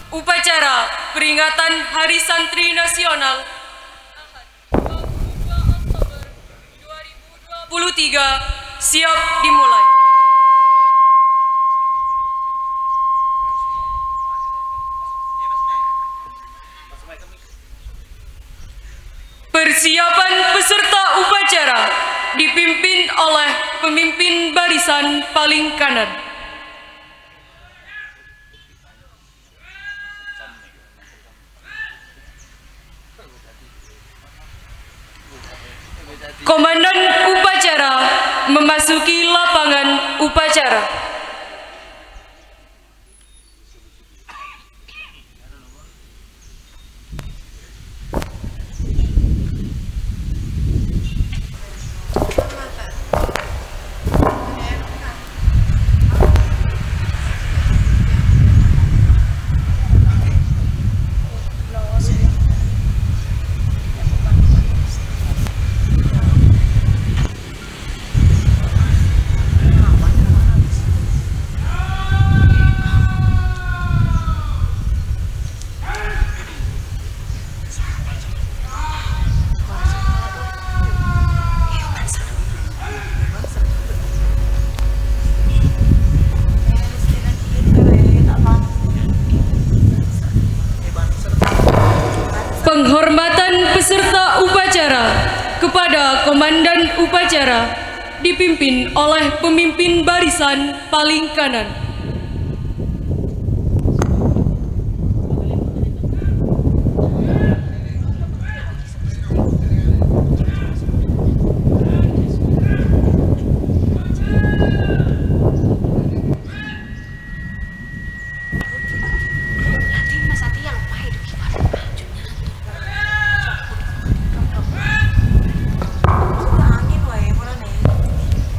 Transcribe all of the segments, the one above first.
Upacara peringatan Hari Santri Nasional 22 Oktober 2023 siap dimulai. Persiapan peserta upacara dipimpin oleh pemimpin barisan paling kanan. Komandan upacara memasuki lapangan upacara. Penghormatan peserta upacara kepada komandan upacara dipimpin oleh pemimpin barisan paling kanan.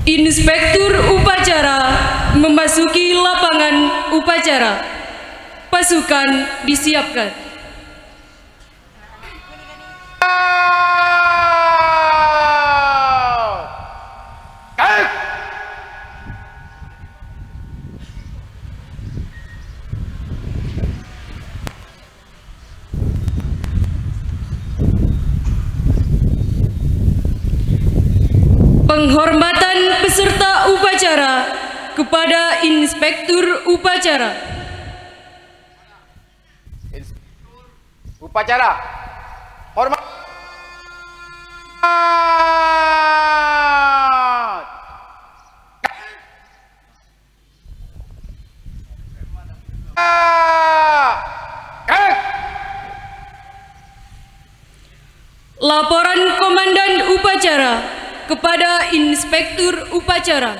Inspektur upacara memasuki lapangan upacara. Pasukan disiapkan. Penghormatan peserta upacara kepada Inspektur upacara. Upacara, hormat. Laporan Komandan upacara kepada Inspektur upacara.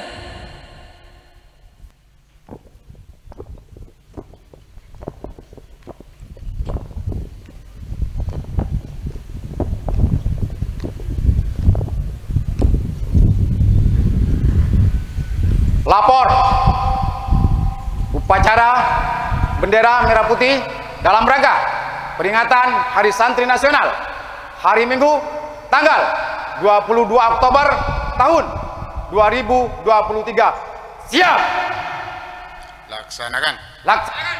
Lapor upacara bendera merah putih dalam rangka peringatan Hari Santri Nasional hari Minggu tanggal 22 Oktober tahun 2023. Siap. Laksanakan. Laksanakan.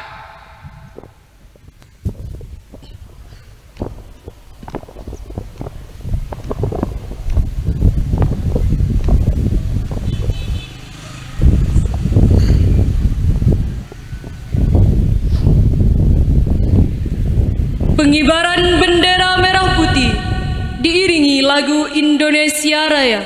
Pengibaran bendera merah putih diiringi lagu Indonesia Raya.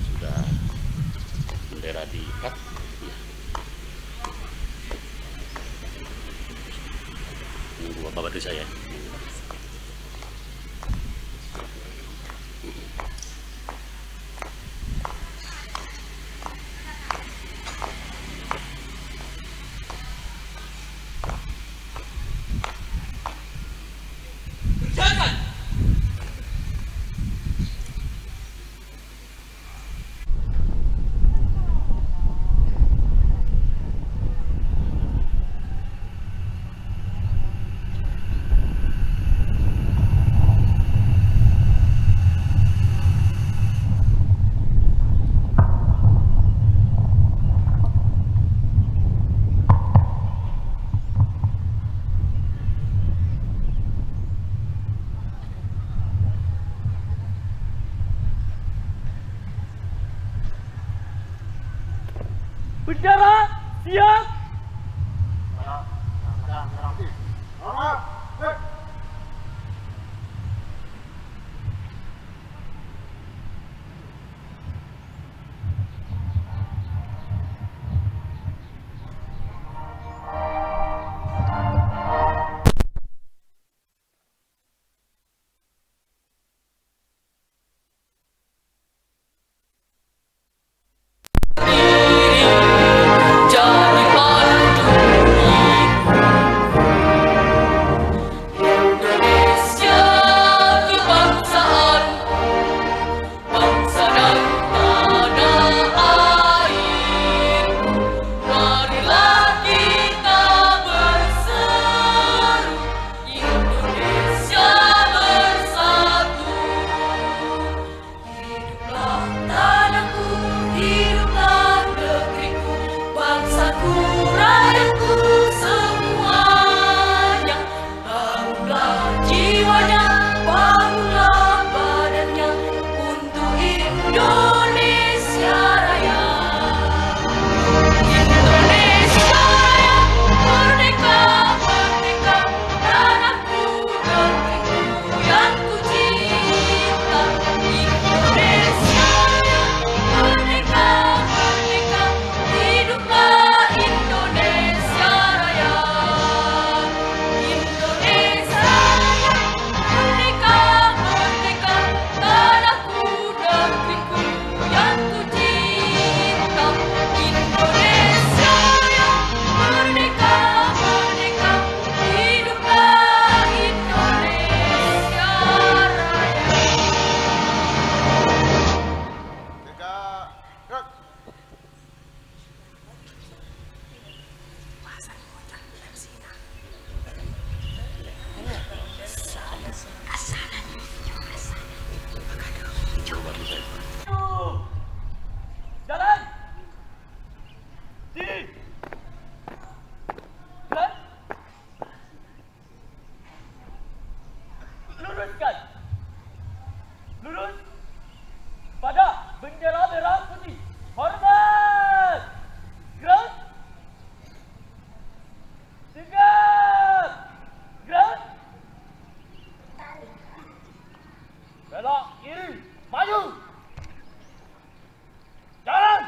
Sudah bendera diikat. Nunggu Bapak bantu saya. Bendera siap. Lurus pada bendera merah putih. Hormat. Gerak. Tegak. Gerak. Belok kiri. Maju. Jalan.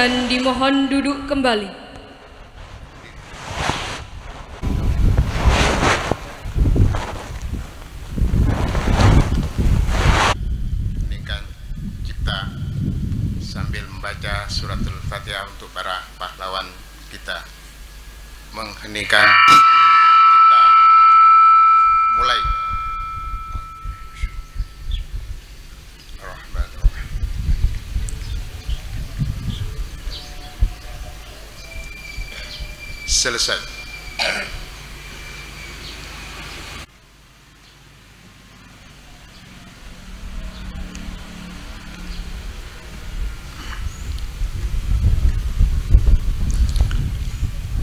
undangan dimohon duduk kembali. Heningkan cipta sambil membaca suratul Fatihah untuk para pahlawan kita. Mengheningkan cipta. Mulai. Selesai.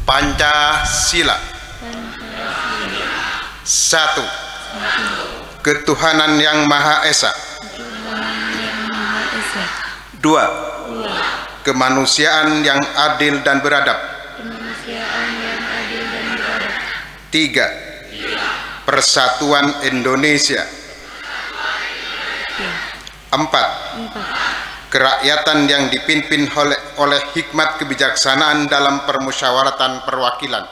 Pancasila. Satu, ketuhanan yang Maha Esa. Dua, kemanusiaan yang adil dan beradab. Tiga, persatuan Indonesia. Empat, kerakyatan yang dipimpin oleh hikmat kebijaksanaan dalam permusyawaratan perwakilan.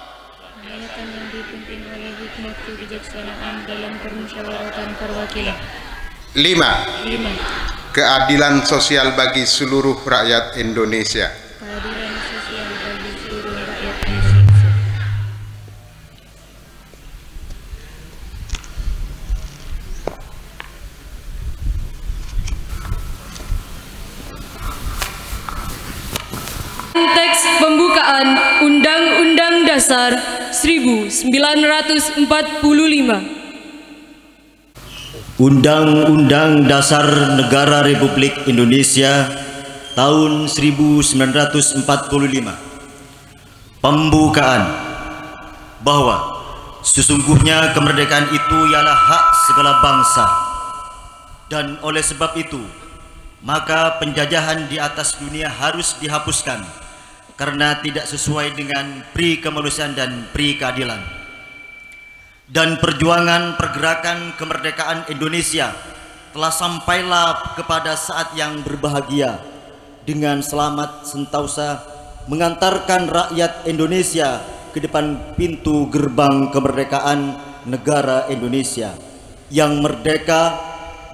Lima, keadilan sosial bagi seluruh rakyat Indonesia. Teks pembukaan Undang-Undang Dasar 1945. Undang-Undang Dasar Negara Republik Indonesia tahun 1945. Pembukaan. Bahwa sesungguhnya kemerdekaan itu ialah hak segala bangsa, dan oleh sebab itu maka penjajahan di atas dunia harus dihapuskan karena tidak sesuai dengan pri kemanusiaan dan pri keadilan. Dan perjuangan pergerakan kemerdekaan Indonesia telah sampailah kepada saat yang berbahagia dengan selamat sentosa mengantarkan rakyat Indonesia ke depan pintu gerbang kemerdekaan negara Indonesia yang merdeka,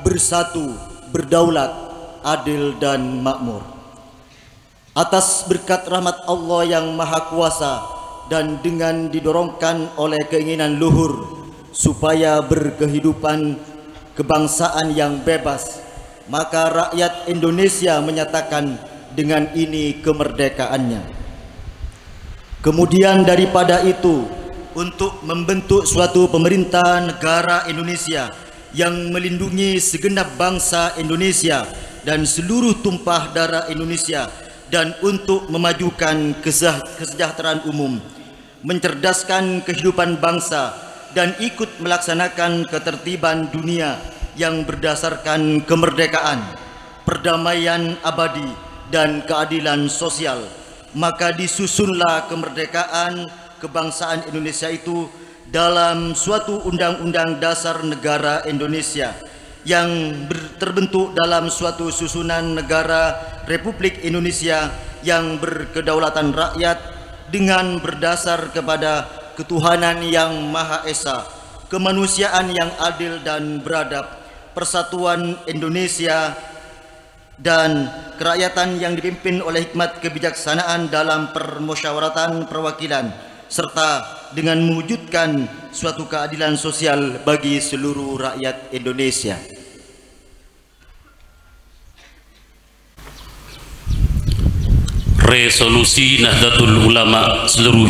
bersatu, berdaulat, adil dan makmur. Atas berkat rahmat Allah yang Maha Kuasa dan dengan didorongkan oleh keinginan luhur supaya berkehidupan kebangsaan yang bebas, maka rakyat Indonesia menyatakan dengan ini kemerdekaannya. Kemudian daripada itu, untuk membentuk suatu pemerintah negara Indonesia yang melindungi segenap bangsa Indonesia dan seluruh tumpah darah Indonesia, dan untuk memajukan kesejahteraan umum, mencerdaskan kehidupan bangsa, dan ikut melaksanakan ketertiban dunia yang berdasarkan kemerdekaan, perdamaian abadi, dan keadilan sosial, maka disusunlah kemerdekaan kebangsaan Indonesia itu dalam suatu undang-undang dasar negara Indonesia yang terbentuk dalam suatu susunan negara Republik Indonesia yang berkedaulatan rakyat dengan berdasar kepada ketuhanan yang Maha Esa, kemanusiaan yang adil dan beradab, persatuan Indonesia, dan kerakyatan yang dipimpin oleh hikmat kebijaksanaan dalam permusyawaratan perwakilan, serta dengan mewujudkan suatu keadilan sosial bagi seluruh rakyat Indonesia. Resolusi Nahdlatul Ulama seluruh.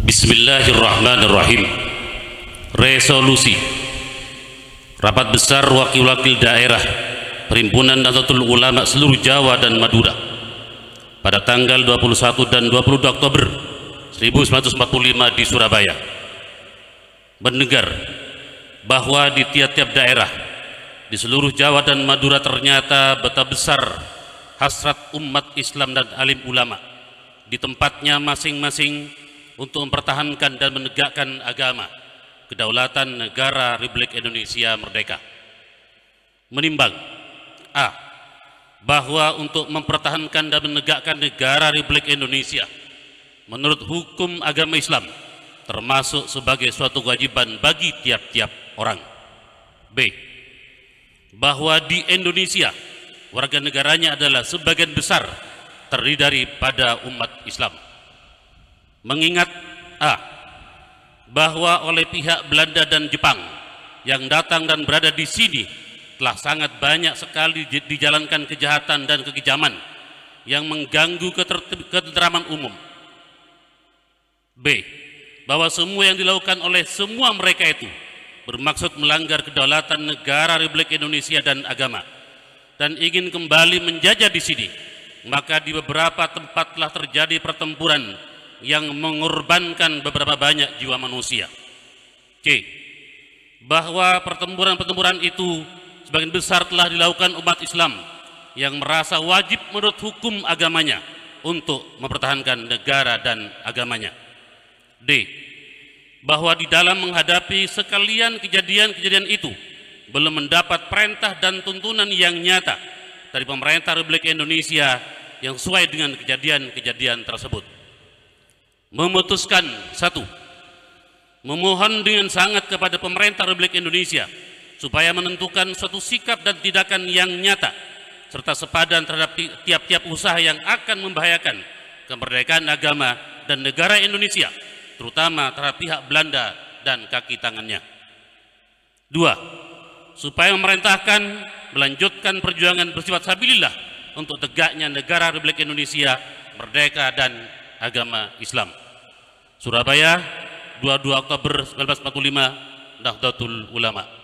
Bismillahirrahmanirrahim. Resolusi Rapat Besar Wakil-Wakil Daerah Perhimpunan Nahdlatul Ulama seluruh Jawa dan Madura pada tanggal 21 dan 22 Oktober 1945 di Surabaya mendengar bahwa di tiap-tiap daerah di seluruh Jawa dan Madura ternyata betapa besar hasrat umat Islam dan alim ulama di tempatnya masing-masing untuk mempertahankan dan menegakkan agama kedaulatan negara Republik Indonesia merdeka. Menimbang: A. bahwa untuk mempertahankan dan menegakkan negara Republik Indonesia menurut hukum agama Islam termasuk sebagai suatu kewajiban bagi tiap-tiap orang. B. Bahwa di Indonesia warga negaranya adalah sebagian besar terdiri daripada umat Islam. Mengingat A. Bahwa oleh pihak Belanda dan Jepang yang datang dan berada di sini telah sangat banyak sekali dijalankan kejahatan dan kekejaman yang mengganggu ketentraman umum. B. Bahwa semua yang dilakukan oleh semua mereka itu bermaksud melanggar kedaulatan negara Republik Indonesia dan agama dan ingin kembali menjajah di sini, maka di beberapa tempat telah terjadi pertempuran yang mengorbankan beberapa banyak jiwa manusia. C. Bahwa pertempuran-pertempuran itu sebagian besar telah dilakukan umat Islam yang merasa wajib menurut hukum agamanya untuk mempertahankan negara dan agamanya. D. Bahwa di dalam menghadapi sekalian kejadian-kejadian itu belum mendapat perintah dan tuntunan yang nyata dari pemerintah Republik Indonesia yang sesuai dengan kejadian-kejadian tersebut. Memutuskan 1. Memohon dengan sangat kepada pemerintah Republik Indonesia supaya menentukan suatu sikap dan tindakan yang nyata serta sepadan terhadap tiap-tiap usaha yang akan membahayakan kemerdekaan agama dan negara Indonesia, terutama terhadap pihak Belanda dan kaki tangannya. 2. Supaya memerintahkan melanjutkan perjuangan bersifat sabilillah untuk tegaknya negara Republik Indonesia merdeka dan agama Islam. Surabaya, 22 Oktober 1945, Nahdlatul Ulama.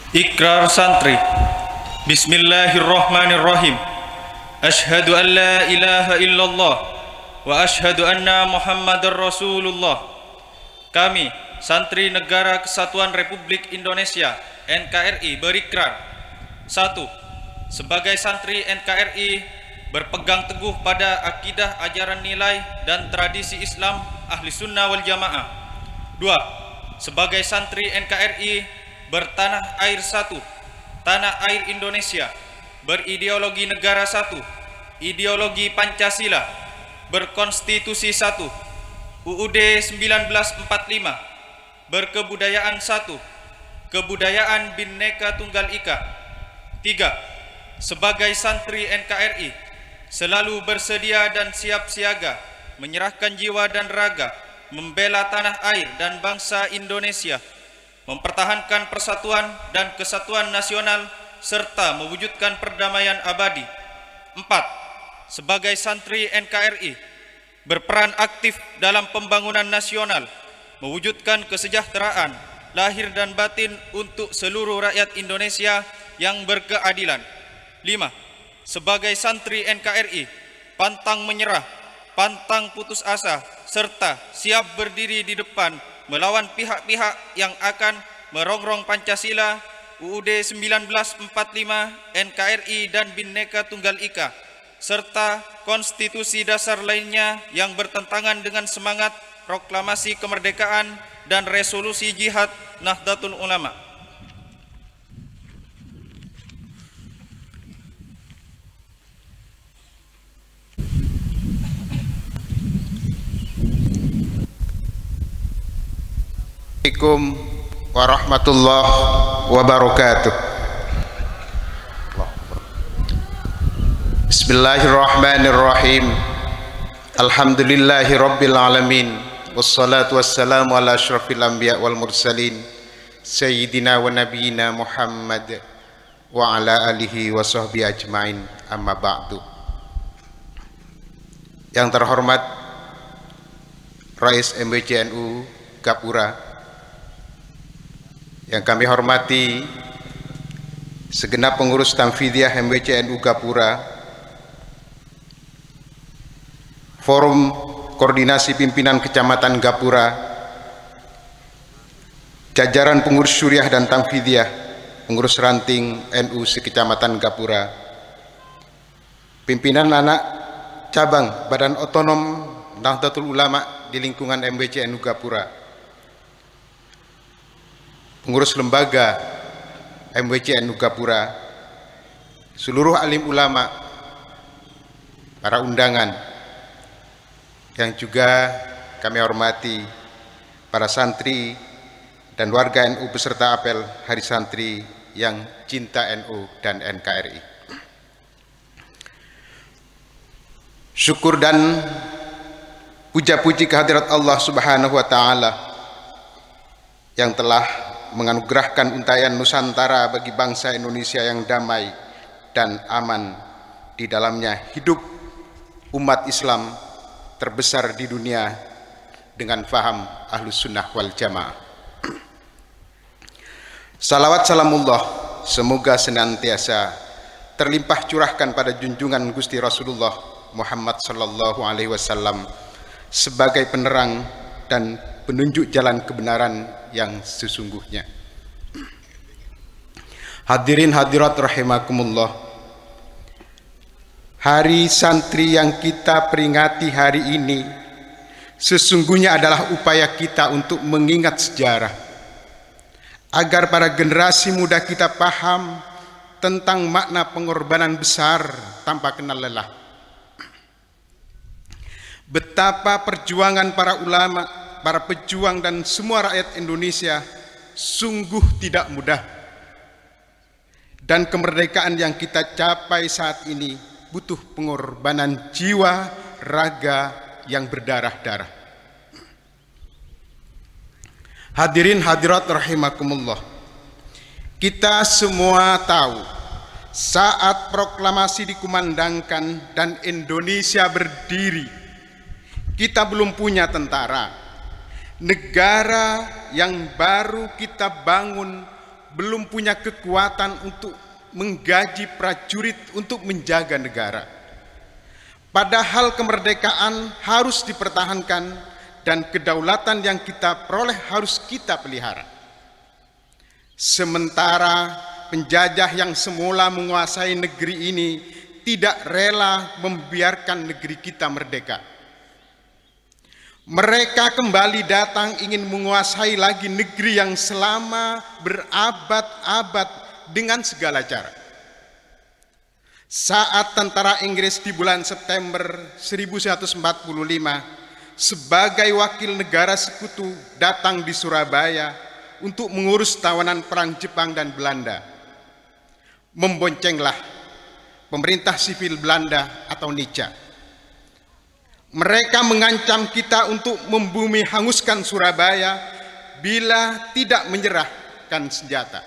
Ikrar santri. Bismillahirrahmanirrahim. Ashhadu an la ilaha illallah wa ashhadu anna Muhammadar Rasulullah. Kami, santri Negara Kesatuan Republik Indonesia NKRI, berikrar: 1. Sebagai santri NKRI berpegang teguh pada akidah, ajaran, nilai, dan tradisi Islam Ahli Sunnah wal Jamaah. 2. Sebagai santri NKRI bertanah air satu, tanah air Indonesia, berideologi negara satu, ideologi Pancasila, berkonstitusi satu, UUD 1945, berkebudayaan satu, kebudayaan Bhinneka Tunggal Ika. 3. Sebagai santri NKRI selalu bersedia dan siap siaga menyerahkan jiwa dan raga membela tanah air dan bangsa Indonesia, mempertahankan persatuan dan kesatuan nasional serta mewujudkan perdamaian abadi. 4. Sebagai santri NKRI berperan aktif dalam pembangunan nasional, mewujudkan kesejahteraan lahir dan batin untuk seluruh rakyat Indonesia yang berkeadilan. 5. Sebagai santri NKRI pantang menyerah, pantang putus asa, serta siap berdiri di depan melawan pihak-pihak yang akan merongrong Pancasila, UUD 1945, NKRI dan Bhinneka Tunggal Ika, serta konstitusi dasar lainnya yang bertentangan dengan semangat proklamasi kemerdekaan dan resolusi jihad Nahdlatul Ulama. Assalamualaikum warahmatullahi wabarakatuh. Bismillahirrahmanirrahim. Alhamdulillahi rabbil alamin. Wassalatu wassalamu ala asyrafil anbiya wal mursalin Sayyidina wa nabiyina Muhammad wa ala alihi wa sahbihi ajmain, amma ba'du. Yang terhormat Rais MBCNU Gapura, yang kami hormati segenap pengurus Tamfidiyah MBCNU Gapura, Forum Koordinasi Pimpinan Kecamatan Gapura, jajaran pengurus Syuriah dan Tamfidiyah, pengurus ranting NU sekecamatan Gapura, pimpinan anak cabang Badan Otonom Nahdlatul Ulama di lingkungan MWCNU Gapura, pengurus lembaga MWCNU Gapura, seluruh alim ulama, para undangan yang juga kami hormati, para santri dan warga NU beserta apel Hari Santri yang cinta NU dan NKRI. Syukur dan puja-puji kehadirat Allah Subhanahu wa Ta'ala yang telah menganugerahkan untayan Nusantara bagi bangsa Indonesia yang damai dan aman, di dalamnya hidup umat Islam terbesar di dunia dengan faham Ahlus Sunnah wal Jamaah. Salawat salamullah semoga senantiasa terlimpah curahkan pada junjungan Gusti Rasulullah Muhammad sallallahu alaihi wasallam sebagai penerang dan penunjuk jalan kebenaran yang sesungguhnya. Hadirin hadirat rahimakumullah, Hari Santri yang kita peringati hari ini sesungguhnya adalah upaya kita untuk mengingat sejarah, agar para generasi muda kita paham tentang makna pengorbanan besar tanpa kenal lelah. Betapa perjuangan para ulama, para pejuang dan semua rakyat Indonesia sungguh tidak mudah. Dan kemerdekaan yang kita capai saat ini butuh pengorbanan jiwa, raga yang berdarah-darah. Hadirin hadirat rahimakumullah, kita semua tahu saat proklamasi dikumandangkan dan Indonesia berdiri, kita belum punya tentara. Negara yang baru kita bangun belum punya kekuatan untuk menggaji prajurit untuk menjaga negara. Padahal kemerdekaan harus dipertahankan dan kedaulatan yang kita peroleh harus kita pelihara. Sementara penjajah yang semula menguasai negeri ini tidak rela membiarkan negeri kita merdeka. Mereka kembali datang ingin menguasai lagi negeri yang selama berabad-abad dengan segala cara. Saat tentara Inggris di bulan September 1945 sebagai wakil negara sekutu datang di Surabaya untuk mengurus tawanan perang Jepang dan Belanda, memboncenglah pemerintah sipil Belanda atau Nica. Mereka mengancam kita untuk membumi hanguskan Surabaya bila tidak menyerahkan senjata.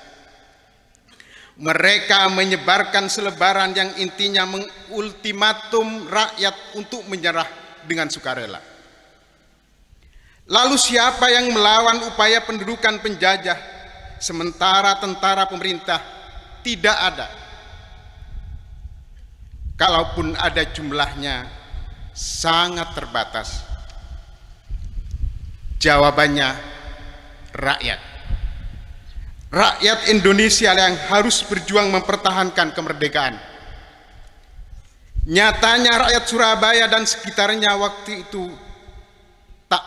Mereka menyebarkan selebaran yang intinya mengultimatum rakyat untuk menyerah dengan sukarela. Lalu siapa yang melawan upaya pendudukan penjajah sementara tentara pemerintah tidak ada? Kalaupun ada jumlahnya sangat terbatas. Jawabannya rakyat. Rakyat Indonesia yang harus berjuang mempertahankan kemerdekaan. Nyatanya rakyat Surabaya dan sekitarnya waktu itu tak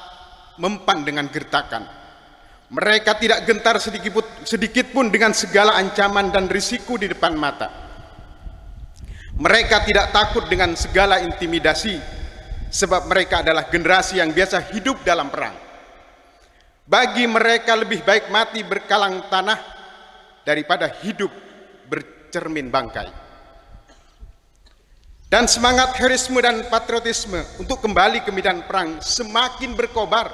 mempan dengan gertakan. Mereka tidak gentar sedikit pun dengan segala ancaman dan risiko di depan mata. Mereka tidak takut dengan segala intimidasi, sebab mereka adalah generasi yang biasa hidup dalam perang. Bagi mereka lebih baik mati berkalang tanah daripada hidup bercermin bangkai. Dan semangat heroisme dan patriotisme untuk kembali ke medan perang semakin berkobar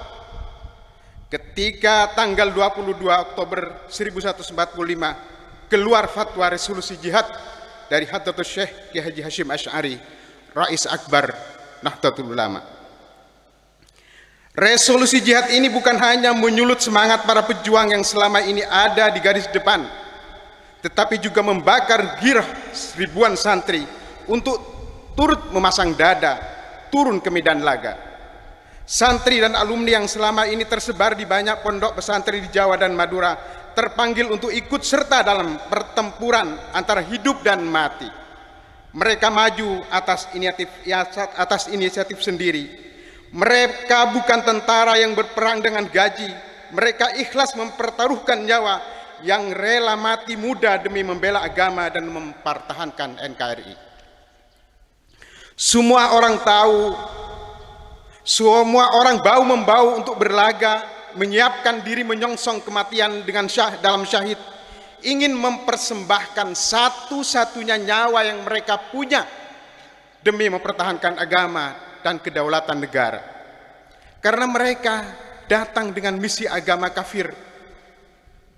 ketika tanggal 22 Oktober 1145 keluar fatwa resolusi jihad dari Hadratus Syekh Kiai Haji Hashim Asy'ari, Rais Akbar Nahdlatul Ulama. Resolusi jihad ini bukan hanya menyulut semangat para pejuang yang selama ini ada di garis depan, tetapi juga membakar girah ribuan santri untuk turut memasang dada, turun ke medan laga. Santri dan alumni yang selama ini tersebar di banyak pondok pesantren di Jawa dan Madura terpanggil untuk ikut serta dalam pertempuran antara hidup dan mati. Mereka maju atas inisiatif sendiri, Mereka bukan tentara yang berperang dengan gaji. Mereka ikhlas mempertaruhkan nyawa, yang rela mati muda demi membela agama dan mempertahankan NKRI. Semua orang tahu, semua orang bahu-membau untuk berlaga, menyiapkan diri menyongsong kematian dengan dalam syahid, ingin mempersembahkan satu-satunya nyawa yang mereka punya demi mempertahankan agama dan kedaulatan negara. Karena mereka datang dengan misi agama kafir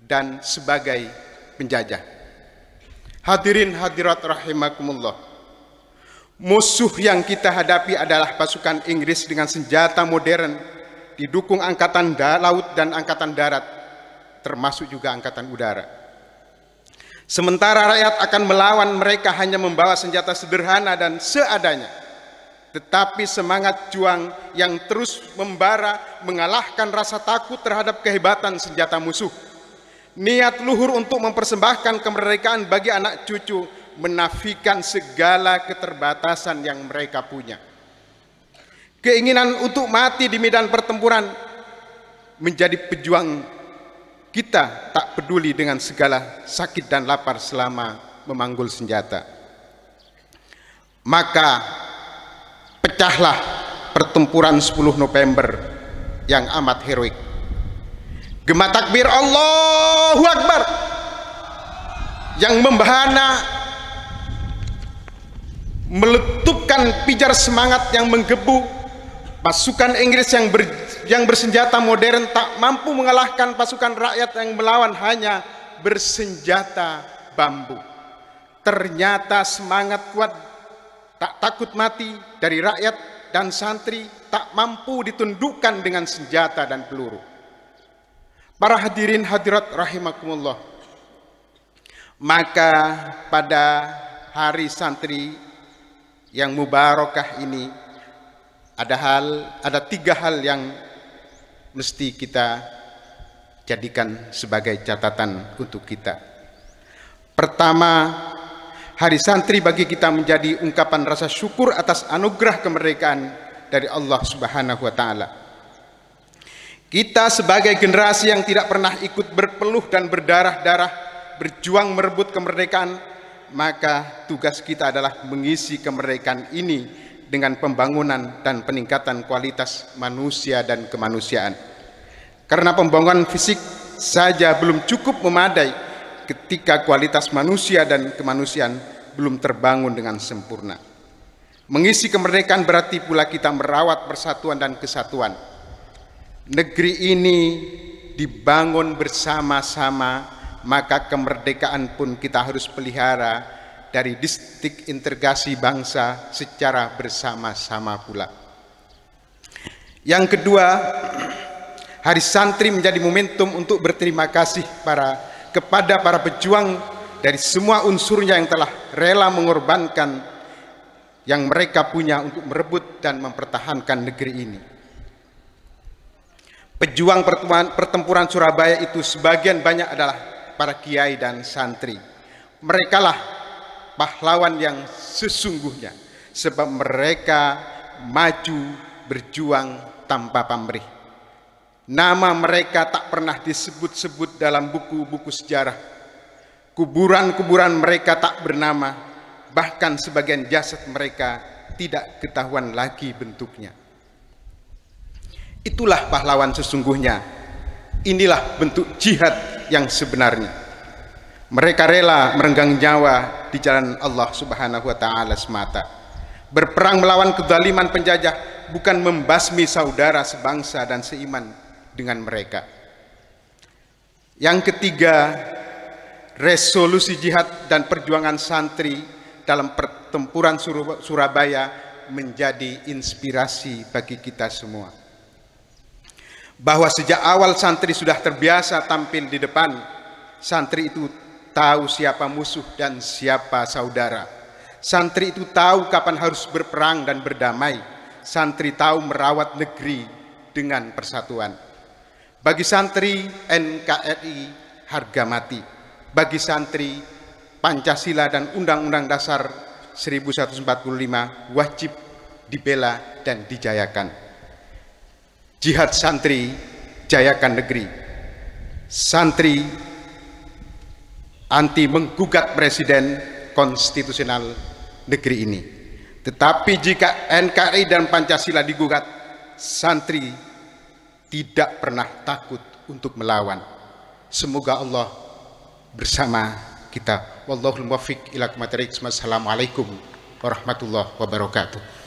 dan sebagai penjajah. Hadirin hadirat rahimakumullah, musuh yang kita hadapi adalah pasukan Inggris dengan senjata modern, didukung angkatan laut dan angkatan darat, termasuk juga angkatan udara. Sementara rakyat akan melawan mereka hanya membawa senjata sederhana dan seadanya. Tetapi semangat juang yang terus membara mengalahkan rasa takut terhadap kehebatan senjata musuh. Niat luhur untuk mempersembahkan kemerdekaan bagi anak cucu menafikan segala keterbatasan yang mereka punya. Keinginan untuk mati di medan pertempuran menjadi pejuang kita, tak peduli dengan segala sakit dan lapar selama memanggul senjata. Maka pecahlah pertempuran 10 November yang amat heroik. Gema takbir Allahu Akbar yang membahana meletupkan pijar semangat yang menggebu. Pasukan Inggris yang bersenjata modern tak mampu mengalahkan pasukan rakyat yang melawan hanya bersenjata bambu. Ternyata semangat kuat tak takut mati dari rakyat dan santri tak mampu ditundukkan dengan senjata dan peluru. Para hadirin hadirat rahimakumullah, maka pada hari santri yang mubarakah ini ada 3 hal yang mesti kita jadikan sebagai catatan untuk kita. Pertama, hari santri bagi kita menjadi ungkapan rasa syukur atas anugerah kemerdekaan dari Allah Subhanahu wa taala. Kita sebagai generasi yang tidak pernah ikut berpeluh dan berdarah-darah berjuang merebut kemerdekaan, maka tugas kita adalah mengisi kemerdekaan ini dengan pembangunan dan peningkatan kualitas manusia dan kemanusiaan. Karena pembangunan fisik saja belum cukup memadai ketika kualitas manusia dan kemanusiaan belum terbangun dengan sempurna. Mengisi kemerdekaan berarti pula kita merawat persatuan dan kesatuan. Negeri ini dibangun bersama-sama, maka kemerdekaan pun kita harus pelihara dari distrik integrasi bangsa secara bersama-sama pula. Yang kedua, hari santri menjadi momentum untuk berterima kasih kepada para pejuang dari semua unsurnya yang telah rela mengorbankan yang mereka punya untuk merebut dan mempertahankan negeri ini. Pejuang pertempuran Surabaya itu sebagian banyak adalah para kiai dan santri. Merekalah pahlawan yang sesungguhnya, sebab mereka maju berjuang tanpa pamrih. Nama mereka tak pernah disebut-sebut dalam buku-buku sejarah. Kuburan-kuburan mereka tak bernama, bahkan sebagian jasad mereka tidak ketahuan lagi bentuknya. Itulah pahlawan sesungguhnya. Inilah bentuk jihad yang sebenarnya. Mereka rela merenggang nyawa di jalan Allah Subhanahu wa taala semata. Berperang melawan kezaliman penjajah, bukan membasmi saudara sebangsa dan seiman dengan mereka. Yang ketiga, resolusi jihad dan perjuangan santri dalam pertempuran Surabaya menjadi inspirasi bagi kita semua. Bahwa sejak awal santri sudah terbiasa tampil di depan. Santri itu tahu siapa musuh dan siapa saudara. Santri itu tahu kapan harus berperang dan berdamai. Santri tahu merawat negeri dengan persatuan. Bagi santri, NKRI harga mati. Bagi santri, Pancasila dan Undang-Undang Dasar 1145 wajib dibela dan dijayakan. Jihad Santri Jayakan Negeri. Santri anti menggugat presiden konstitusional negeri ini. Tetapi jika NKRI dan Pancasila digugat, santri tidak pernah takut untuk melawan. Semoga Allah bersama kita. Wallahul muwaffiq ila aqwamit thoriq. Assalamualaikum warahmatullahi wabarakatuh.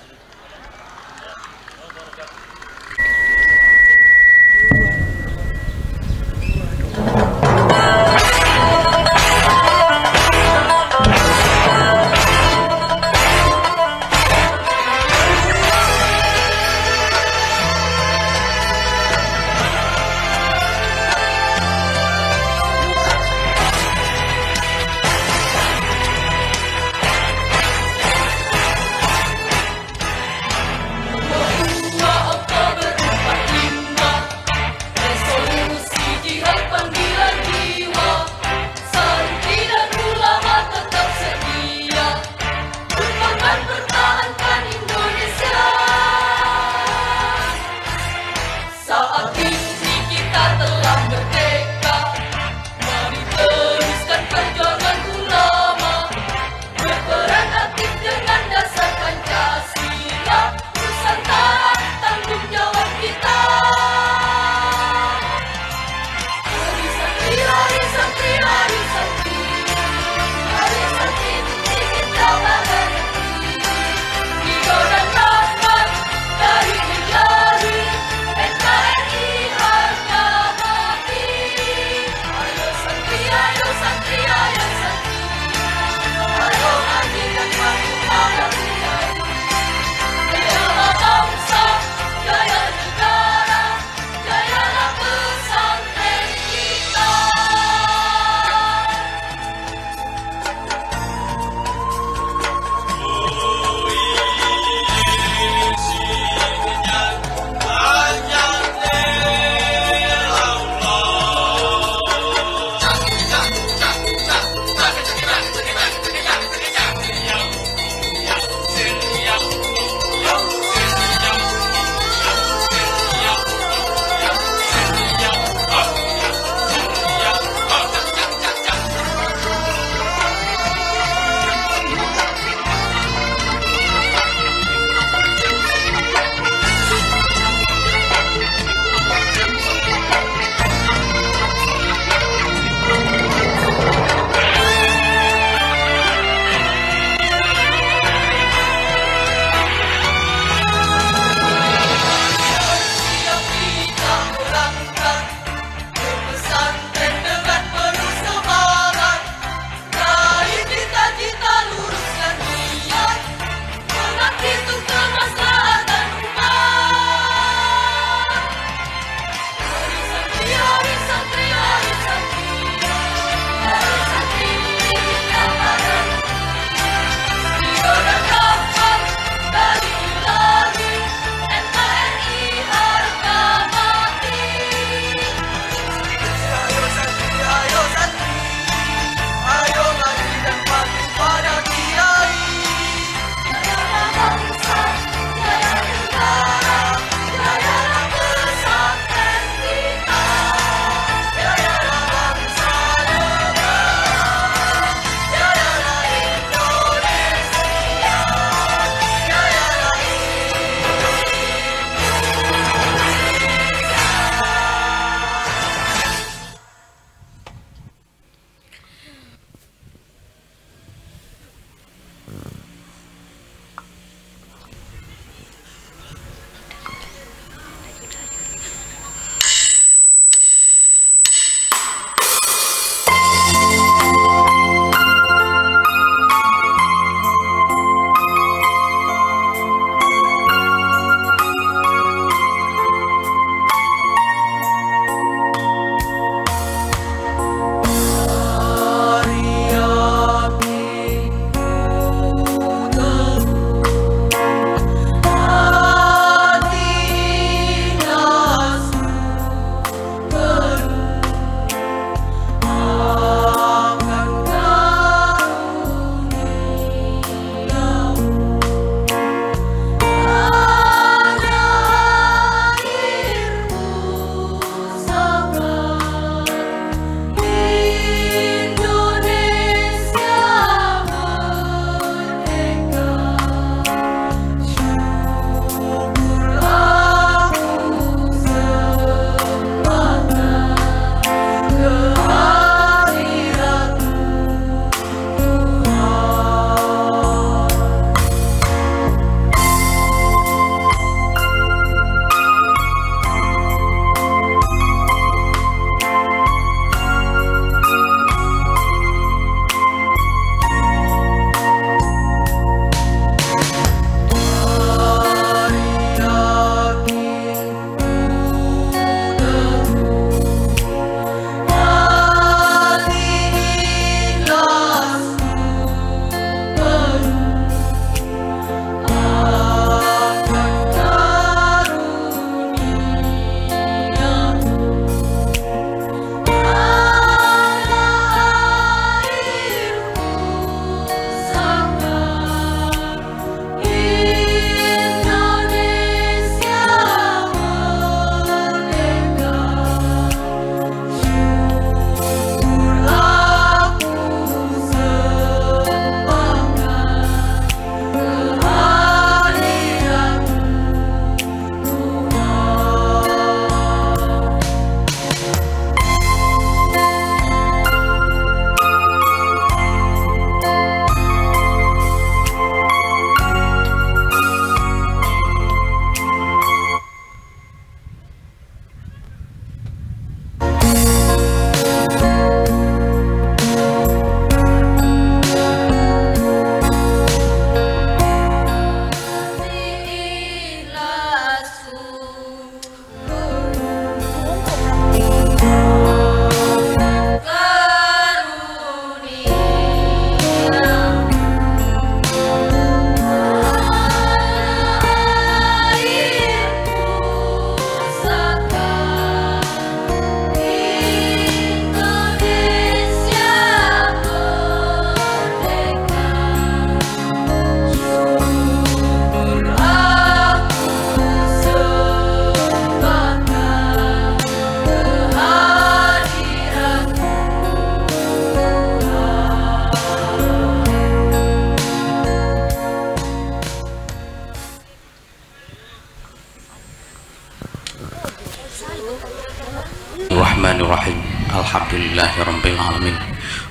Alhamdulillahirabbil alamin.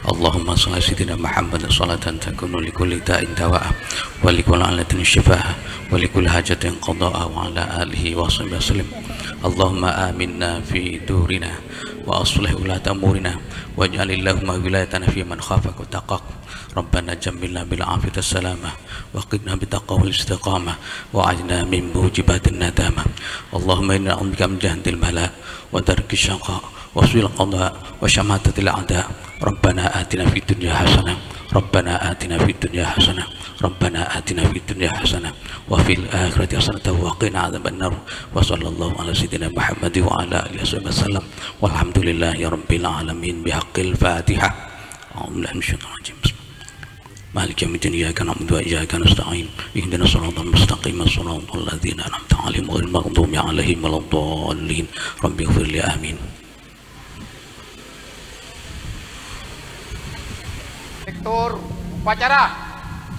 Allahumma shalli ala sayyidina Muhammad salatan takunu likulli da'in dawa'a wa likulli alatin shifaa'a wa likulli hajatin qada'a wa ala alihi wa sahbihi wasallam. Allahumma aminna fi durina wa aslih ulata umurina waj'al Allahumma wilayatana fi man khafaka wa taqaq. Rabbana jammilna bil afiyati salamah wa qina bit taqwa wal istiqamah wa ajna min mujibatin nadamah. Allahumma inna na'udzubika min jahdil bala wa darki syaqa wa su'il qada wa syamatatil a'da. Rabbana atina fid dunya hasanah Rabbana atina fid dunya hasanah Rabbana atina fid dunya hasanah wa fil akhirati hasanah wa qina adzabannar. Wa sallallahu ala sayyidina Muhammad wa ala alihi wasallam walhamdulillahi rabbil alamin bihaqqil Fatihah. A'udzu billahi minasyaitonir rajim. مالك يوم الدين إياك نعبد وإياك نستعين اهدنا الصراط المستقيم صراط الذين أنعمت عليهم غير المغضوب عليهم ولا الضالين رب اغفر لي آمين. Direktur upacara,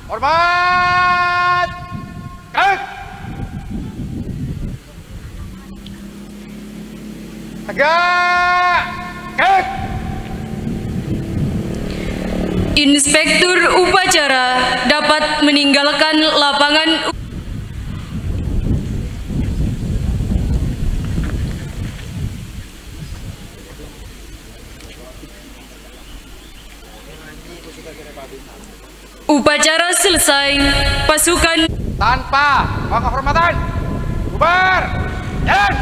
hormat, gerak, tegak, gerak. Inspektur upacara dapat meninggalkan lapangan. Upacara selesai, pasukan tanpa penghormatan bubar, jalan.